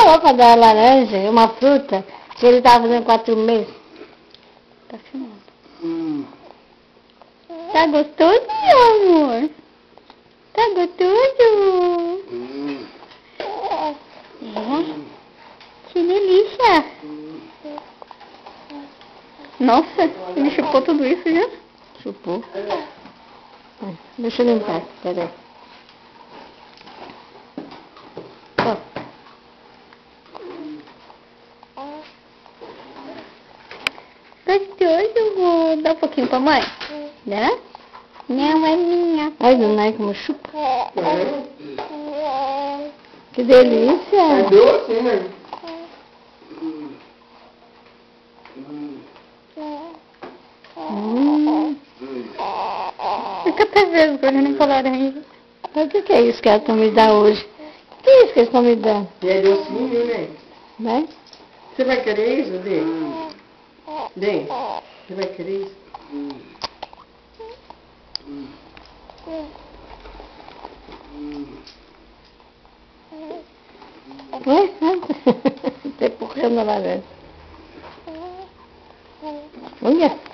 falou pra dar laranja, uma fruta, se ele tava fazendo 4 meses. Tá filmando. Tá gostoso, meu amor? Tá gostoso? É. Que delícia. Nossa, ele chupou tudo isso já? Chupou. Deixa eu limpar, peraí. Gostoso, amor. Dá um pouquinho pra mãe? Dá? Não, é minha. Olha, não é como chupa. Que delícia. É doce, né? Fica até vergonha com laranja. O que é isso que ela tá me dando hoje? O que é isso que eles estão me dando? É docinho, né? Né? Você vai querer isso, Dê? Dê, você vai querer isso? Ué? Tá empurrando a laranja. Olha.